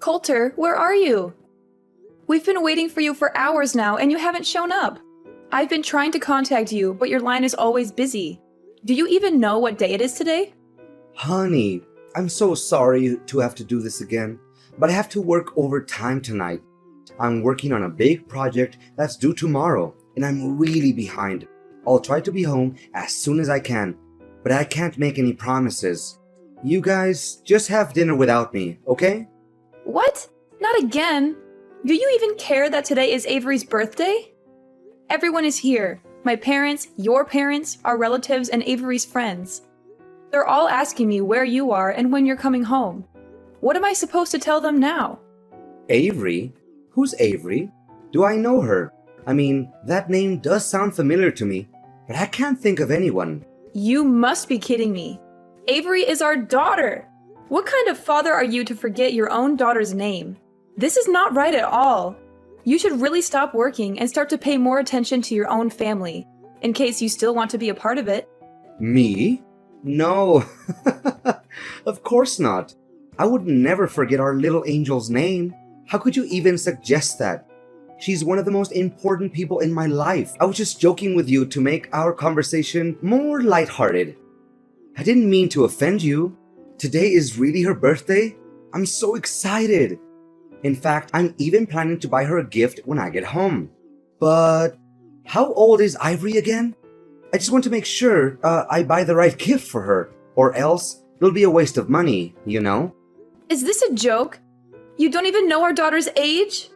Coulter, where are you? We've been waiting for you for hours now and you haven't shown up. I've been trying to contact you, but your line is always busy. Do you even know what day it is today? Honey, I'm so sorry to have to do this again, but I have to work overtime tonight. I'm working on a big project that's due tomorrow, and I'm really behind. I'll try to be home as soon as I can, but I can't make any promises. You guys just have dinner without me, okay? What? Not again? Do you even care that today is Avery's birthday? Everyone is here. My parents, your parents, our relatives, and Avery's friends. They're all asking me where you are and when you're coming home. What am I supposed to tell them now? Avery? Who's Avery? Do I know her? I mean, that name does sound familiar to me, but I can't think of anyone. You must be kidding me. Avery is our daughter. What kind of father are you to forget your own daughter's name? This is not right at all. You should really stop working and start to pay more attention to your own family, in case you still want to be a part of it. Me? No. Of course not. I would never forget our little angel's name. How could you even suggest that? She's one of the most important people in my life. I was just joking with you to make our conversation more lighthearted. I didn't mean to offend you. Today is really her birthday. I'm so excited. In fact, I'm even planning to buy her a gift when I get home. But how old is Ivory again? I just want to make sure I buy the right gift for her, or else it'll be a waste of money, you know? Is this a joke? You don't even know our daughter's age?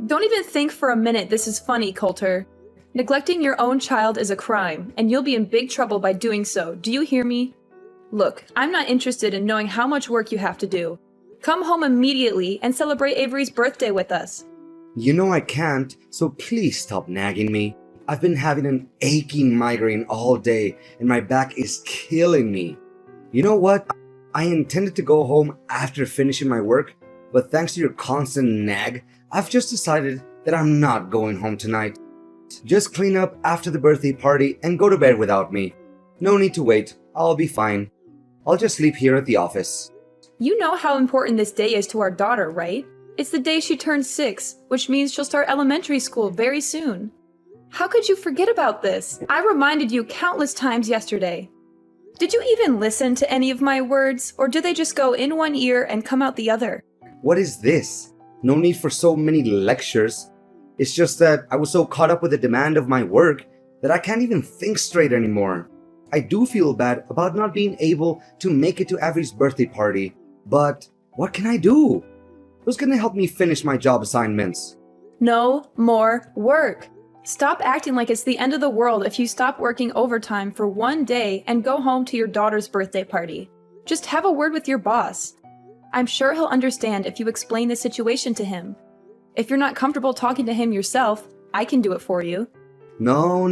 Don't even think for a minute this is funny, Coulter. Neglecting your own child is a crime, and you'll be in big trouble by doing so. Do you hear me? Look, I'm not interested in knowing how much work you have to do. Come home immediately and celebrate Avery's birthday with us. You know I can't, so please stop nagging me. I've been having an aching migraine all day, and my back is killing me. You know what? I intended to go home after finishing my work, but thanks to your constant nag, I've just decided that I'm not going home tonight. Just clean up after the birthday party and go to bed without me. No need to wait, I'll be fine. I'll just sleep here at the office. You know how important this day is to our daughter, right? It's the day she turns 6, which means she'll start elementary school very soon. How could you forget about this? I reminded you countless times yesterday. Did you even listen to any of my words, or did they just go in one ear and come out the other? What is this? No need for so many lectures. It's just that I was so caught up with the demand of my work that I can't even think straight anymore. I do feel bad about not being able to make it to Avery's birthday party, but what can I do? Who's gonna help me finish my job assignments? No more work. Stop acting like it's the end of the world if you stop working overtime for one day and go home to your daughter's birthday party. Just have a word with your boss. I'm sure he'll understand if you explain the situation to him. If you're not comfortable talking to him yourself, I can do it for you. No,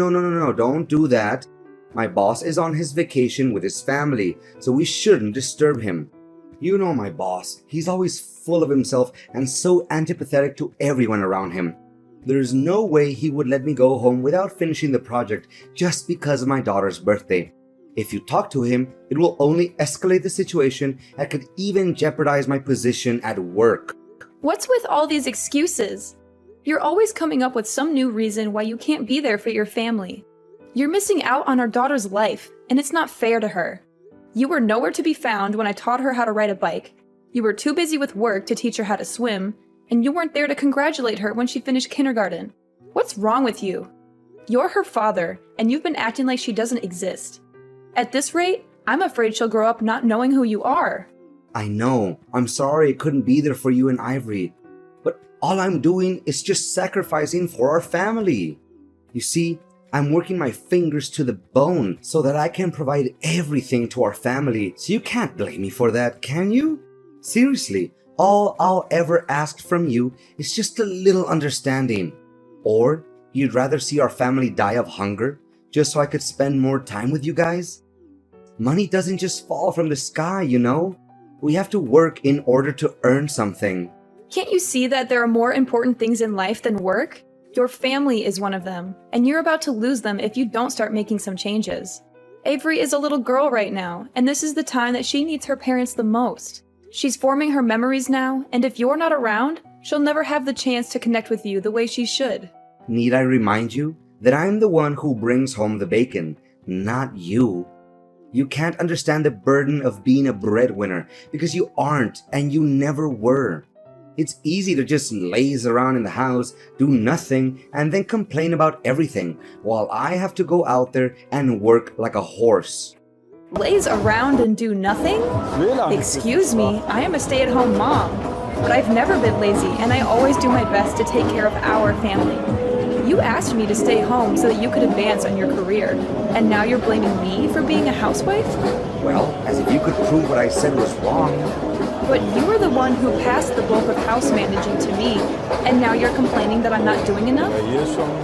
don't do that. My boss is on his vacation with his family, so we shouldn't disturb him. You know my boss, he's always full of himself and so antipathetic to everyone around him. There's no way he would let me go home without finishing the project just because of my daughter's birthday. If you talk to him, it will only escalate the situation and could even jeopardize my position at work. What's with all these excuses? You're always coming up with some new reason why you can't be there for your family. You're missing out on our daughter's life, and it's not fair to her. You were nowhere to be found when I taught her how to ride a bike. You were too busy with work to teach her how to swim, and you weren't there to congratulate her when she finished kindergarten. What's wrong with you? You're her father, and you've been acting like she doesn't exist. At this rate, I'm afraid she'll grow up not knowing who you are. I know, I'm sorry I couldn't be there for you and Ivory, but all I'm doing is just sacrificing for our family. You see, I'm working my fingers to the bone so that I can provide everything to our family, so you can't blame me for that, can you? Seriously, all I'll ever ask from you is just a little understanding. Or you'd rather see our family die of hunger just so I could spend more time with you guys? Money doesn't just fall from the sky, you know? We have to work in order to earn something. Can't you see that there are more important things in life than work? Your family is one of them, and you're about to lose them if you don't start making some changes. Avery is a little girl right now, and this is the time that she needs her parents the most. She's forming her memories now, and if you're not around, she'll never have the chance to connect with you the way she should. Need I remind you that I'm the one who brings home the bacon, not you? You can't understand the burden of being a breadwinner because you aren't and you never were. It's easy to just laze around in the house, do nothing, and then complain about everything, while I have to go out there and work like a horse. Laze around and do nothing? Excuse me, I am a stay-at-home mom. But I've never been lazy, and I always do my best to take care of our family. You asked me to stay home so that you could advance on your career, and now you're blaming me for being a housewife? Well, as if you could prove what I said was wrong. But you were the one who passed the bulk of house managing to me, and now you're complaining that I'm not doing enough?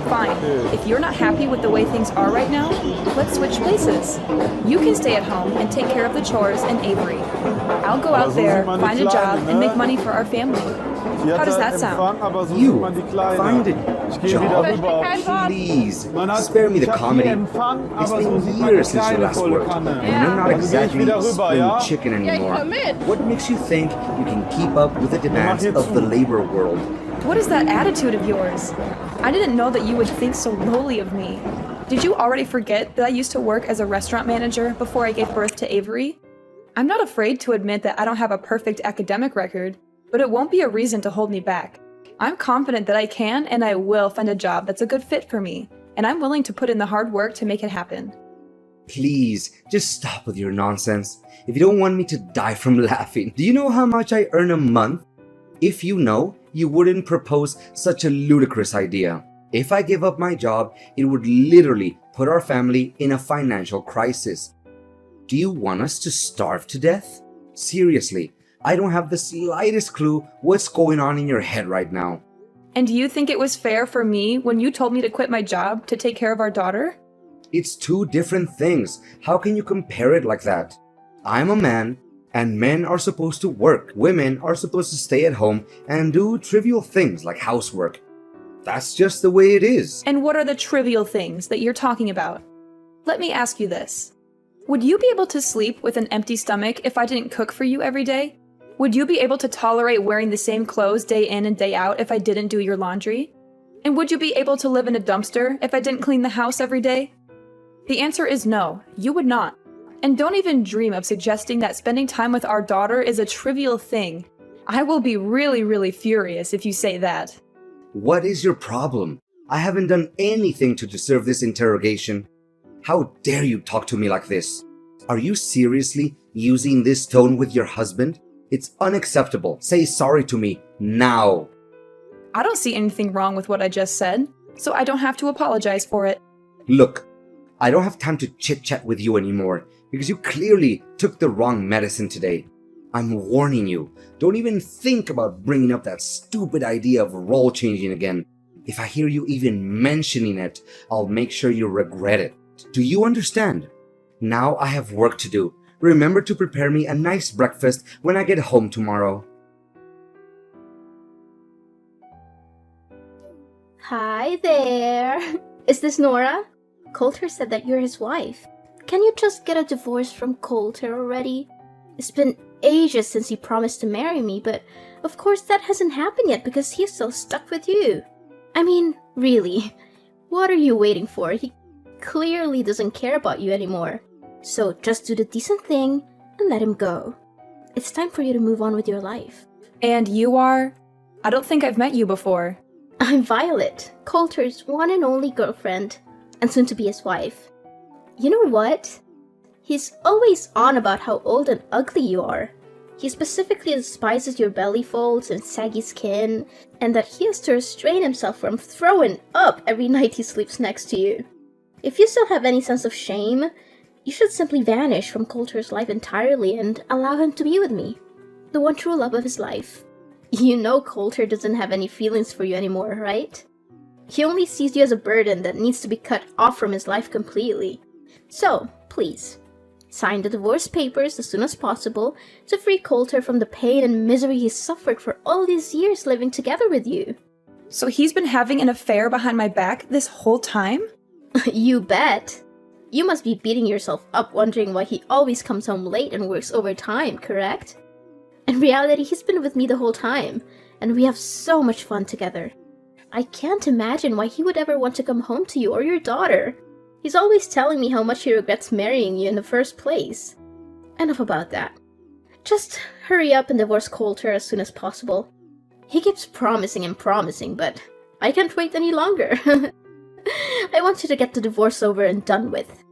Fine. If you're not happy with the way things are right now, let's switch places. You can stay at home and take care of the chores and Avery. I'll go out there, find a job, and make money for our family. How does that sound? You find a job? Please, spare me the comedy. It's been years since you last worked, and I'm not exactly spring chicken anymore. What makes you think you can keep up with the demands of the labor world? What is that attitude of yours? I didn't know that you would think so lowly of me. Did you already forget that I used to work as a restaurant manager before I gave birth to Avery? I'm not afraid to admit that I don't have a perfect academic record, but it won't be a reason to hold me back. I'm confident that I can and I will find a job that's a good fit for me, and I'm willing to put in the hard work to make it happen. Please, just stop with your nonsense. If you don't want me to die from laughing, do you know how much I earn a month? If you know, you wouldn't propose such a ludicrous idea. If I give up my job, it would literally put our family in a financial crisis. Do you want us to starve to death? Seriously, I don't have the slightest clue what's going on in your head right now. And do you think it was fair for me when you told me to quit my job to take care of our daughter? It's two different things. How can you compare it like that? I'm a man, and men are supposed to work. Women are supposed to stay at home and do trivial things like housework. That's just the way it is. And what are the trivial things that you're talking about? Let me ask you this. Would you be able to sleep with an empty stomach if I didn't cook for you every day? Would you be able to tolerate wearing the same clothes day in and day out if I didn't do your laundry? And would you be able to live in a dumpster if I didn't clean the house every day? The answer is no, you would not. And don't even dream of suggesting that spending time with our daughter is a trivial thing. I will be really furious if you say that. What is your problem? I haven't done anything to deserve this interrogation. How dare you talk to me like this? Are you seriously using this tone with your husband? It's unacceptable. Say sorry to me now. I don't see anything wrong with what I just said, so I don't have to apologize for it. Look, I don't have time to chit-chat with you anymore because you clearly took the wrong medicine today. I'm warning you, don't even think about bringing up that stupid idea of role changing again. If I hear you even mentioning it, I'll make sure you regret it. Do you understand? Now I have work to do. Remember to prepare me a nice breakfast when I get home tomorrow. Hi there. Is this Nora? Coulter said that you're his wife. Can you just get a divorce from Coulter already? It's been ages since he promised to marry me, but of course that hasn't happened yet because he's still stuck with you. I mean, really, what are you waiting for? He clearly doesn't care about you anymore. So just do the decent thing and let him go. It's time for you to move on with your life. And you are? I don't think I've met you before. I'm Violet, Coulter's one and only girlfriend, and soon to be his wife. You know what? He's always on about how old and ugly you are. He specifically despises your belly folds and saggy skin, and that he has to restrain himself from throwing up every night he sleeps next to you. If you still have any sense of shame, you should simply vanish from Coulter's life entirely and allow him to be with me, the one true love of his life. You know Coulter doesn't have any feelings for you anymore, right? He only sees you as a burden that needs to be cut off from his life completely. So, please, sign the divorce papers as soon as possible to free Coulter from the pain and misery he's suffered for all these years living together with you. So he's been having an affair behind my back this whole time? You bet. You must be beating yourself up wondering why he always comes home late and works overtime, correct? In reality, he's been with me the whole time, and we have so much fun together. I can't imagine why he would ever want to come home to you or your daughter. He's always telling me how much he regrets marrying you in the first place. Enough about that. Just hurry up and divorce Coulter as soon as possible. He keeps promising and promising, but I can't wait any longer. I want you to get the divorce over and done with.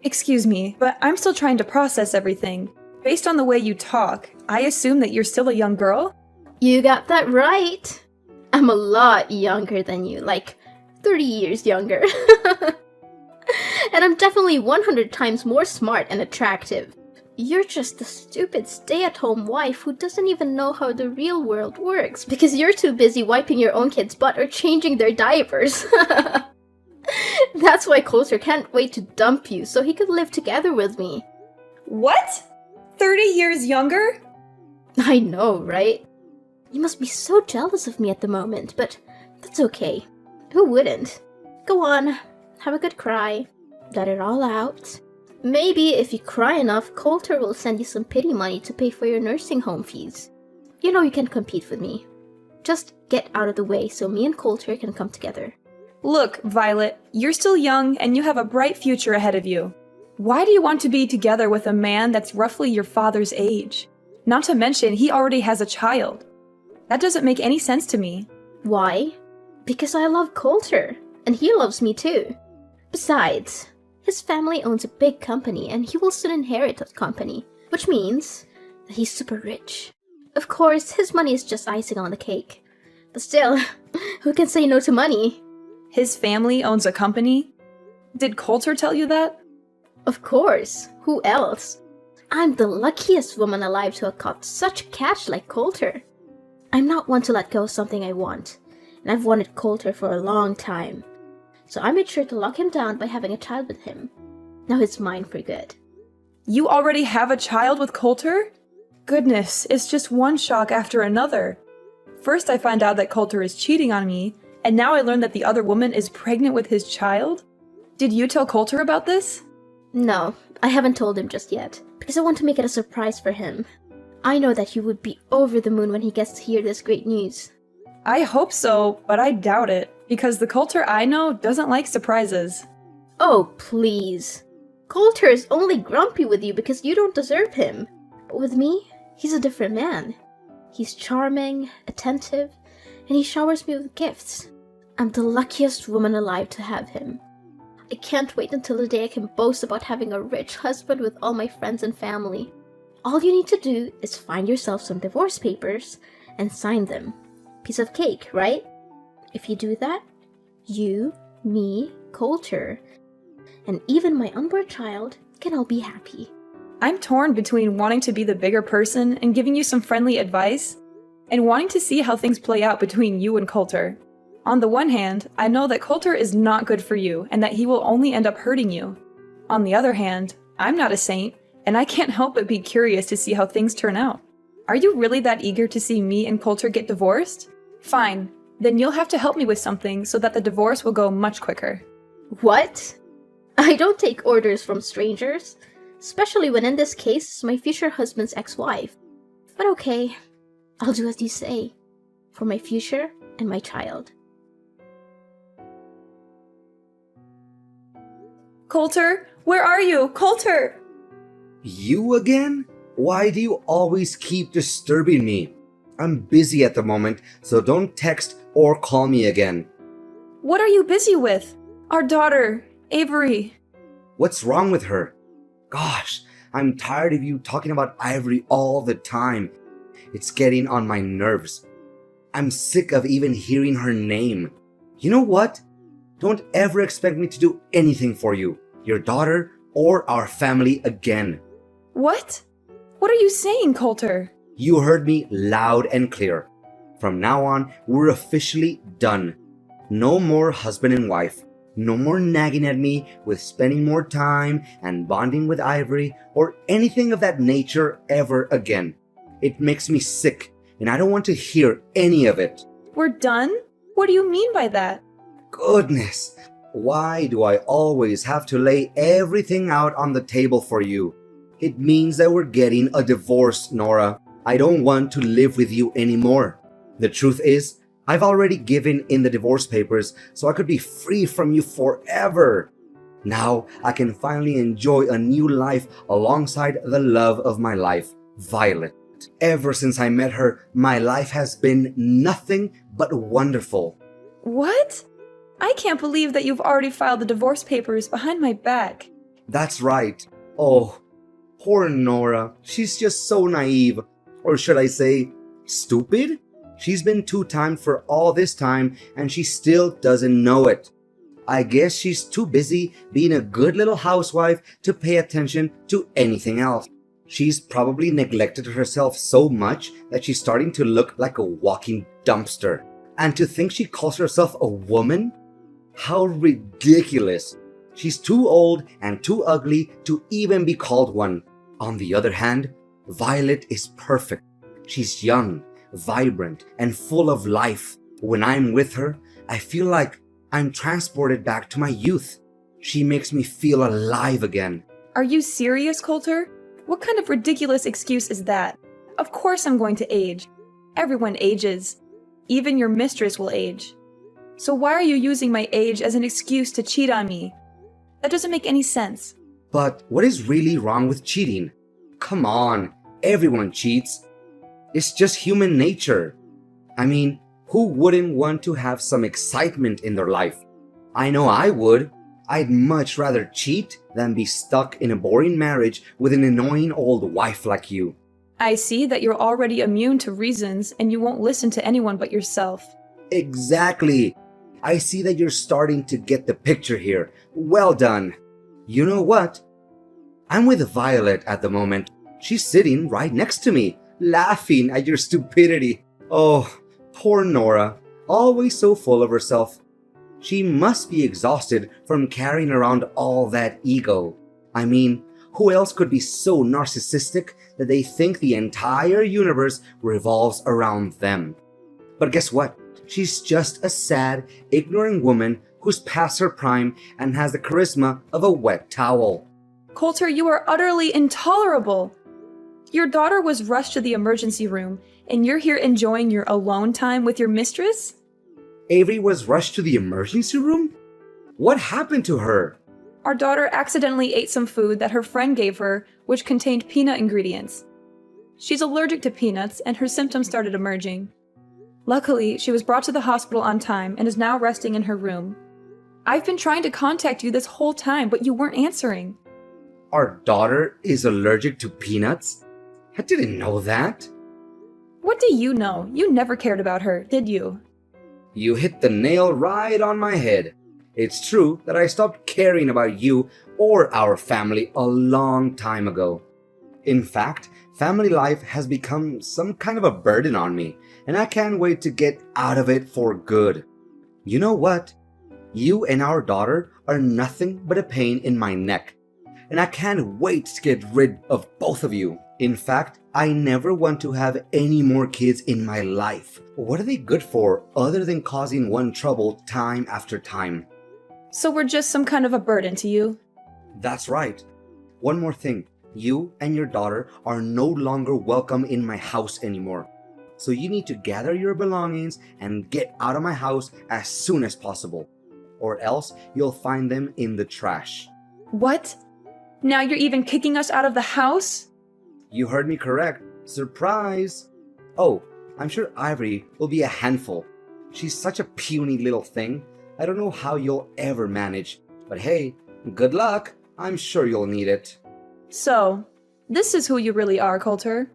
Excuse me, but I'm still trying to process everything. Based on the way you talk, I assume that you're still a young girl? You got that right. I'm a lot younger than you, like 30 years younger. And I'm definitely 100 times more smart and attractive. You're just a stupid stay-at-home wife who doesn't even know how the real world works because you're too busy wiping your own kid's butt or changing their diapers. That's why Coulter can't wait to dump you so he could live together with me. What? 30 years younger? I know, right? You must be so jealous of me at the moment, but that's okay. Who wouldn't? Go on, have a good cry. Let it all out. Maybe if you cry enough, Coulter will send you some pity money to pay for your nursing home fees. You know you can compete with me. Just get out of the way so me and Coulter can come together. Look, Violet, you're still young and you have a bright future ahead of you. Why do you want to be together with a man that's roughly your father's age? Not to mention, he already has a child. That doesn't make any sense to me. Why? Because I love Coulter, and he loves me too. Besides, his family owns a big company and he will soon inherit that company, which means that he's super rich. Of course, his money is just icing on the cake. But still, who can say no to money? His family owns a company? Did Coulter tell you that? Of course, who else? I'm the luckiest woman alive to have caught such cash like Coulter. I'm not one to let go of something I want, and I've wanted Coulter for a long time. So I made sure to lock him down by having a child with him. Now he's mine for good. You already have a child with Coulter? Goodness, it's just one shock after another. First I find out that Coulter is cheating on me, and now I learn that the other woman is pregnant with his child? Did you tell Coulter about this? No, I haven't told him just yet, because I want to make it a surprise for him. I know that he would be over the moon when he gets to hear this great news. I hope so, but I doubt it, because the Coulter I know doesn't like surprises. Oh, please. Coulter is only grumpy with you because you don't deserve him. But with me, he's a different man. He's charming, attentive, and he showers me with gifts. I'm the luckiest woman alive to have him. I can't wait until the day I can boast about having a rich husband with all my friends and family. All you need to do is find yourself some divorce papers and sign them. Piece of cake, right? If you do that, you, me, Coulter, and even my unborn child can all be happy. I'm torn between wanting to be the bigger person and giving you some friendly advice, and wanting to see how things play out between you and Coulter. On the one hand, I know that Coulter is not good for you and that he will only end up hurting you. On the other hand, I'm not a saint, and I can't help but be curious to see how things turn out. Are you really that eager to see me and Coulter get divorced? Fine, then you'll have to help me with something so that the divorce will go much quicker. What? I don't take orders from strangers, especially when in this case it's my future husband's ex-wife. But okay, I'll do as you say, for my future and my child. Coulter, where are you? Coulter! You again? Why do you always keep disturbing me? I'm busy at the moment, so don't text or call me again. What are you busy with? Our daughter, Avery. What's wrong with her? Gosh, I'm tired of you talking about Ivory all the time. It's getting on my nerves. I'm sick of even hearing her name. You know what? Don't ever expect me to do anything for you, your daughter, or our family again. What? What are you saying, Coulter? You heard me loud and clear. From now on, we're officially done. No more husband and wife. No more nagging at me with spending more time and bonding with Ivory or anything of that nature ever again. It makes me sick, and I don't want to hear any of it. We're done? What do you mean by that? Goodness, why do I always have to lay everything out on the table for you? It means that we're getting a divorce, Nora. I don't want to live with you anymore. The truth is, I've already given in the divorce papers so I could be free from you forever. Now I can finally enjoy a new life alongside the love of my life, Violet. Ever since I met her, my life has been nothing but wonderful. What? I can't believe that you've already filed the divorce papers behind my back. That's right. Oh, poor Nora. She's just so naive. Or should I say, stupid? She's been two-timed for all this time and she still doesn't know it. I guess she's too busy being a good little housewife to pay attention to anything else. She's probably neglected herself so much that she's starting to look like a walking dumpster. And to think she calls herself a woman? How ridiculous. She's too old and too ugly to even be called one. On the other hand, Violet is perfect. She's young, vibrant, and full of life. When I'm with her, I feel like I'm transported back to my youth. She makes me feel alive again. Are you serious, Coulter? What kind of ridiculous excuse is that? Of course I'm going to age. Everyone ages. Even your mistress will age. So why are you using my age as an excuse to cheat on me? That doesn't make any sense. But what is really wrong with cheating? Come on, everyone cheats. It's just human nature. I mean, who wouldn't want to have some excitement in their life? I know I would. I'd much rather cheat than be stuck in a boring marriage with an annoying old wife like you. I see that you're already immune to reasons and you won't listen to anyone but yourself. Exactly. I see that you're starting to get the picture here. Well done. You know what? I'm with Violet at the moment. She's sitting right next to me, laughing at your stupidity. Oh, poor Nora, always so full of herself. She must be exhausted from carrying around all that ego. I mean, who else could be so narcissistic that they think the entire universe revolves around them? But guess what? She's just a sad, ignorant woman who's past her prime and has the charisma of a wet towel. Coulter, you are utterly intolerable. Your daughter was rushed to the emergency room, and you're here enjoying your alone time with your mistress? Avery was rushed to the emergency room? What happened to her? Our daughter accidentally ate some food that her friend gave her, which contained peanut ingredients. She's allergic to peanuts, and her symptoms started emerging. Luckily, she was brought to the hospital on time and is now resting in her room. I've been trying to contact you this whole time, but you weren't answering. Our daughter is allergic to peanuts? I didn't know that. What do you know? You never cared about her, did you? You hit the nail right on my head. It's true that I stopped caring about you or our family a long time ago. In fact, family life has become some kind of a burden on me, and I can't wait to get out of it for good. You know what? You and our daughter are nothing but a pain in my neck, and I can't wait to get rid of both of you. In fact, I never want to have any more kids in my life. What are they good for other than causing one trouble time after time? So we're just some kind of a burden to you? That's right. One more thing. You and your daughter are no longer welcome in my house anymore. So you need to gather your belongings and get out of my house as soon as possible. Or else you'll find them in the trash. What? Now you're even kicking us out of the house? You heard me correct. Surprise! Oh, I'm sure Ivory will be a handful. She's such a puny little thing. I don't know how you'll ever manage. But hey, good luck. I'm sure you'll need it. So, this is who you really are, Coulter.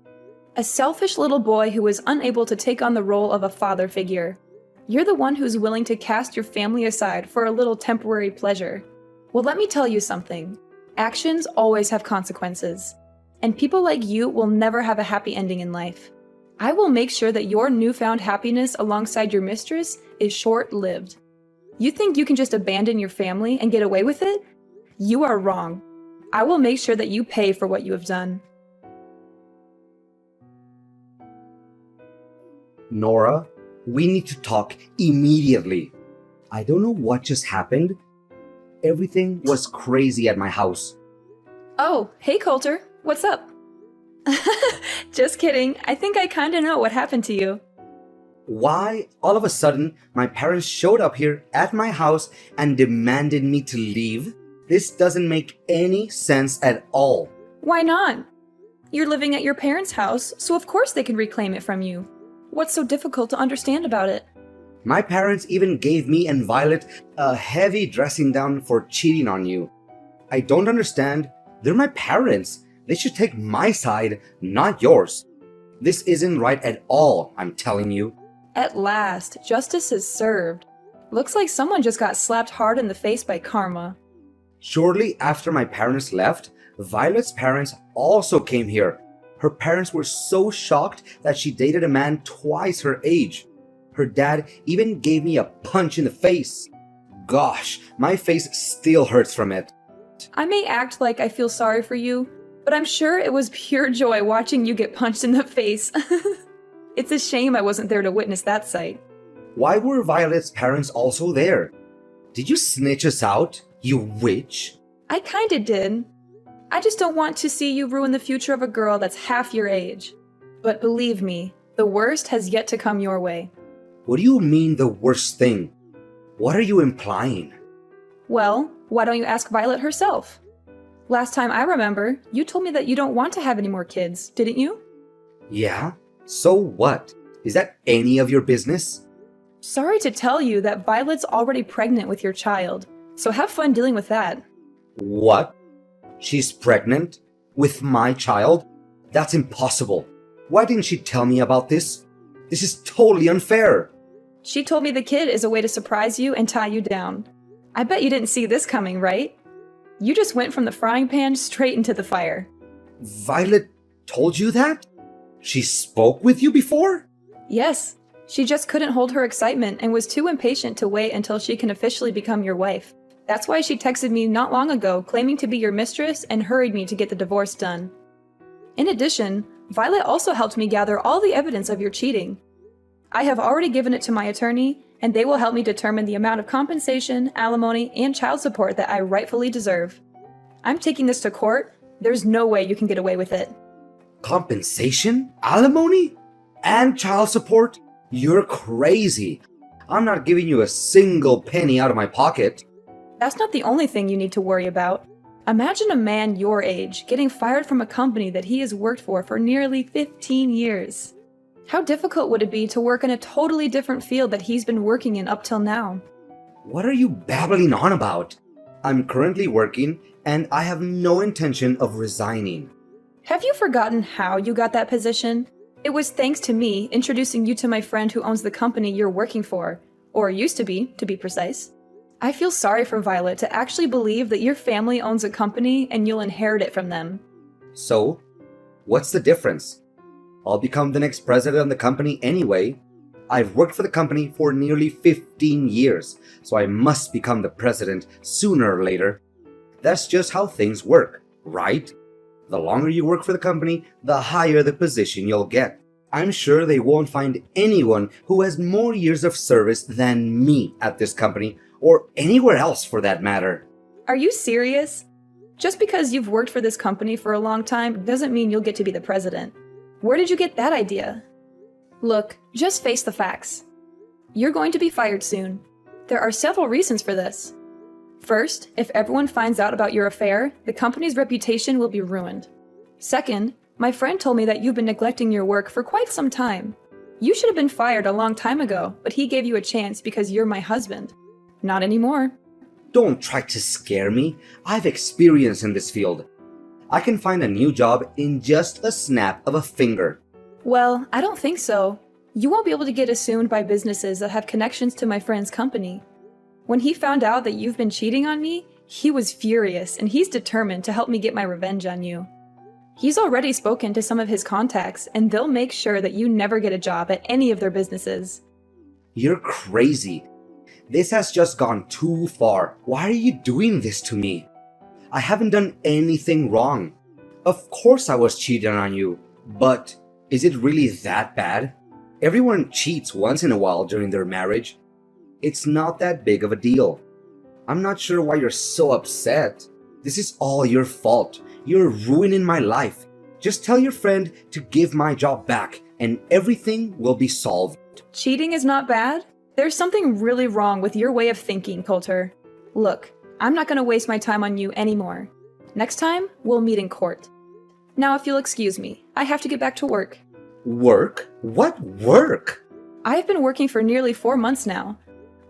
A selfish little boy who is unable to take on the role of a father figure. You're the one who's willing to cast your family aside for a little temporary pleasure. Well, let me tell you something. Actions always have consequences. And people like you will never have a happy ending in life. I will make sure that your newfound happiness alongside your mistress is short-lived. You think you can just abandon your family and get away with it? You are wrong. I will make sure that you pay for what you have done. Nora, we need to talk immediately. I don't know what just happened. Everything was crazy at my house. Oh, hey Coulter, what's up? Just kidding. I think I kinda know what happened to you. Why, all of a sudden, my parents showed up here at my house and demanded me to leave? This doesn't make any sense at all. Why not? You're living at your parents' house, so of course they can reclaim it from you. What's so difficult to understand about it? My parents even gave me and Violet a heavy dressing down for cheating on you. I don't understand. They're my parents. They should take my side, not yours. This isn't right at all, I'm telling you. At last, justice is served. Looks like someone just got slapped hard in the face by karma. Shortly after my parents left, Violet's parents also came here. Her parents were so shocked that she dated a man twice her age. Her dad even gave me a punch in the face. Gosh, my face still hurts from it. I may act like I feel sorry for you, but I'm sure it was pure joy watching you get punched in the face. It's a shame I wasn't there to witness that sight. Why were Violet's parents also there? Did you snitch us out, you witch? I kinda did. I just don't want to see you ruin the future of a girl that's half your age. But believe me, the worst has yet to come your way. What do you mean the worst thing? What are you implying? Well, why don't you ask Violet herself? Last time I remember, you told me that you don't want to have any more kids, didn't you? Yeah? So what? Is that any of your business? Sorry to tell you that Violet's already pregnant with your child, so have fun dealing with that. What? She's pregnant? With my child? That's impossible. Why didn't she tell me about this? This is totally unfair. She told me the kid is a way to surprise you and tie you down. I bet you didn't see this coming, right? You just went from the frying pan straight into the fire. Violet told you that? She spoke with you before? Yes, she just couldn't hold her excitement and was too impatient to wait until she can officially become your wife. That's why she texted me not long ago claiming to be your mistress and hurried me to get the divorce done. In addition, Violet also helped me gather all the evidence of your cheating. I have already given it to my attorney, and they will help me determine the amount of compensation, alimony, and child support that I rightfully deserve. I'm taking this to court. There's no way you can get away with it. Compensation? Alimony? And child support? You're crazy. I'm not giving you a single penny out of my pocket. That's not the only thing you need to worry about. Imagine a man your age getting fired from a company that he has worked for nearly 15 years. How difficult would it be to work in a totally different field that he's been working in up till now? What are you babbling on about? I'm currently working and I have no intention of resigning. Have you forgotten how you got that position? It was thanks to me introducing you to my friend who owns the company you're working for, or used to be precise. I feel sorry for Violet to actually believe that your family owns a company and you'll inherit it from them. So, what's the difference? I'll become the next president of the company anyway. I've worked for the company for nearly 15 years, so I must become the president sooner or later. That's just how things work, right? The longer you work for the company, the higher the position you'll get. I'm sure they won't find anyone who has more years of service than me at this company, or anywhere else for that matter. Are you serious? Just because you've worked for this company for a long time doesn't mean you'll get to be the president. Where did you get that idea? Look, just face the facts. You're going to be fired soon. There are several reasons for this. First, if everyone finds out about your affair, the company's reputation will be ruined. Second, my friend told me that you've been neglecting your work for quite some time. You should have been fired a long time ago, but he gave you a chance because you're my husband. Not anymore. Don't try to scare me. I've experience in this field. I can find a new job in just a snap of a finger. Well, I don't think so. You won't be able to get assumed by businesses that have connections to my friend's company. When he found out that you've been cheating on me, he was furious and he's determined to help me get my revenge on you. He's already spoken to some of his contacts and they'll make sure that you never get a job at any of their businesses. You're crazy. This has just gone too far. Why are you doing this to me? I haven't done anything wrong. Of course I was cheating on you, but is it really that bad? Everyone cheats once in a while during their marriage. It's not that big of a deal. I'm not sure why you're so upset. This is all your fault. You're ruining my life. Just tell your friend to give my job back, and everything will be solved. Cheating is not bad? There's something really wrong with your way of thinking, Coulter. Look, I'm not going to waste my time on you anymore. Next time, we'll meet in court. Now, if you'll excuse me, I have to get back to work. Work? What work? I've been working for nearly 4 months now.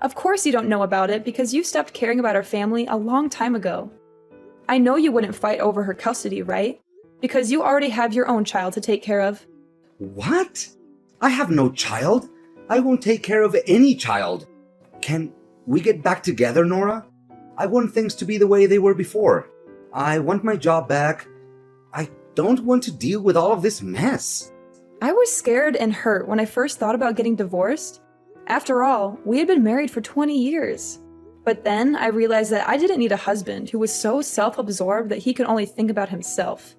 Of course you don't know about it because you stopped caring about our family a long time ago. I know you wouldn't fight over her custody, right? Because you already have your own child to take care of. What? I have no child. I won't take care of any child. Can we get back together, Nora? I want things to be the way they were before. I want my job back. I don't want to deal with all of this mess. I was scared and hurt when I first thought about getting divorced. After all, we had been married for 20 years. But then I realized that I didn't need a husband who was so self-absorbed that he could only think about himself.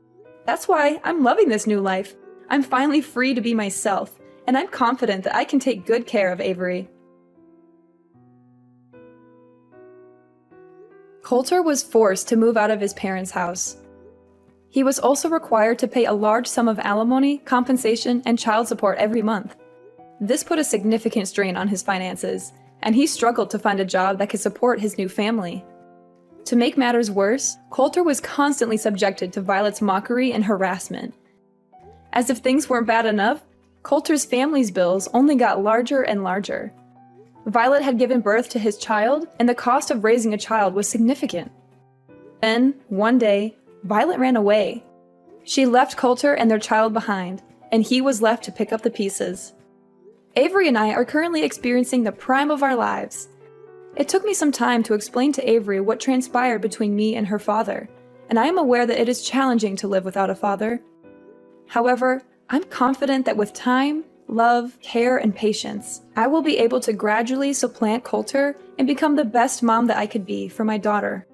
That's why I'm loving this new life. I'm finally free to be myself, and I'm confident that I can take good care of Avery. Coulter was forced to move out of his parents' house. He was also required to pay a large sum of alimony, compensation, and child support every month. This put a significant strain on his finances, and he struggled to find a job that could support his new family. To make matters worse, Coulter was constantly subjected to Violet's mockery and harassment. As if things weren't bad enough, Coulter's family's bills only got larger and larger. Violet had given birth to his child, and the cost of raising a child was significant. Then, one day, Violet ran away. She left Coulter and their child behind, and he was left to pick up the pieces. Avery and I are currently experiencing the prime of our lives. It took me some time to explain to Avery what transpired between me and her father, and I am aware that it is challenging to live without a father. However, I'm confident that with time, love, care, and patience, I will be able to gradually supplant Coulter and become the best mom that I could be for my daughter.